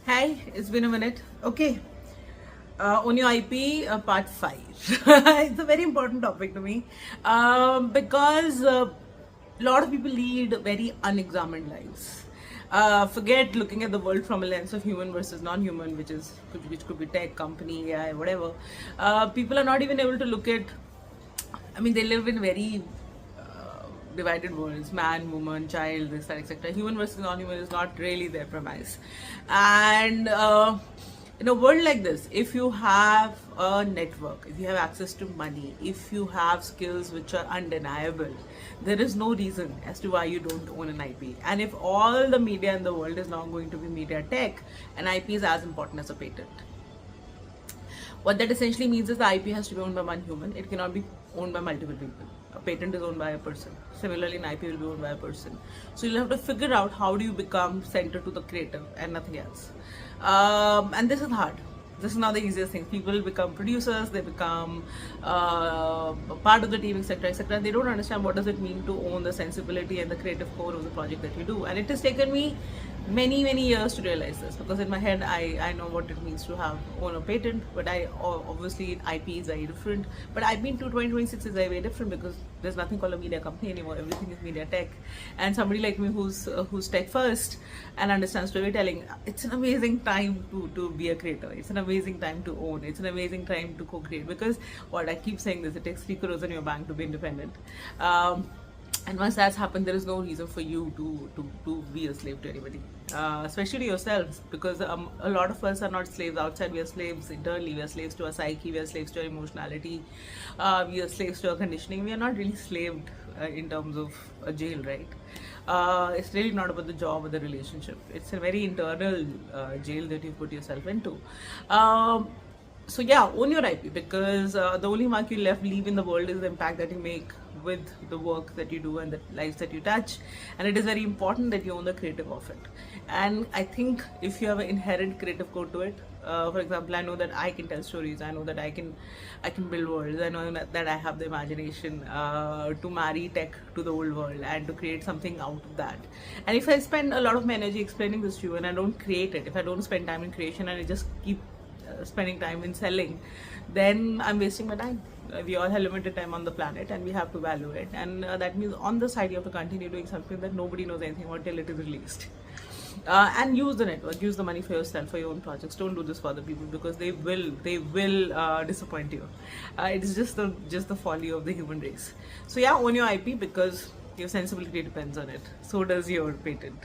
Hi, it's been a minute. Okay, on your IP, part 5. It's a very important topic to me because a lot of people lead very unexamined lives. Forget looking at the world from a lens of human versus non-human, which could be tech, company, AI, whatever. People are not even able to look at. I mean, they live in very divided worlds, man, woman, child, this, that, etc. Human versus non-human is not really their premise. And in a world like this, if you have a network, if you have access to money, if you have skills which are undeniable, there is no reason as to why you don't own an IP. And if all the media in the world is now going to be media tech, an IP is as important as a patent. What that essentially means is the IP has to be owned by one human. It cannot be owned by multiple people. A patent is owned by a person. Similarly, an IP will be owned by a person. So you'll have to figure out how do you become center to the creative and nothing else. And this is hard. This is not the easiest thing. People become producers, they become part of the team, etc., etc. They don't understand what does it mean to own the sensibility and the creative core of the project that you do. And it has taken me many years to realize this, because in my head I know what it means to have own a patent, but I obviously IP is very different. But IP into 2026 is very different because there's nothing called a media company anymore. Everything is media tech. And somebody like me who's tech first and understands storytelling, it's an amazing time to be a creator. It's an amazing time to own. It's an amazing time to co-create, because what I keep saying this, it takes 3 crores in your bank to be independent. And once that's happened, there is no reason for you to be a slave to anybody, especially to yourselves, because a lot of us are not slaves outside. We are slaves internally. We are slaves to our psyche. We are slaves to our emotionality. We are slaves to our conditioning. We are not really slaved in terms of a jail, right? It's really not about the job or the relationship. It's a very internal jail that you put yourself into. So yeah, own your IP, because the only mark you leave in the world is the impact that you make with the work that you do and the lives that you touch. And it is very important that you own the creative of it. And I think if you have an inherent creative code to it, for example, I know that I can tell stories. I know that I can build worlds. I know that I have the imagination to marry tech to the old world and to create something out of that. And if I spend a lot of my energy explaining this to you and I don't create it, if I don't spend time in creation and I just keep spending time in selling, then I'm wasting my time. We all have limited time on the planet and we have to value it. And that means on the side you have to continue doing something that nobody knows anything about till it is released. And use the network, use the money for yourself, for your own projects. Don't do this for other people, because they will disappoint you. It is just the folly of the human race. So yeah, own your IP, because your sensibility depends on it. So does your patent.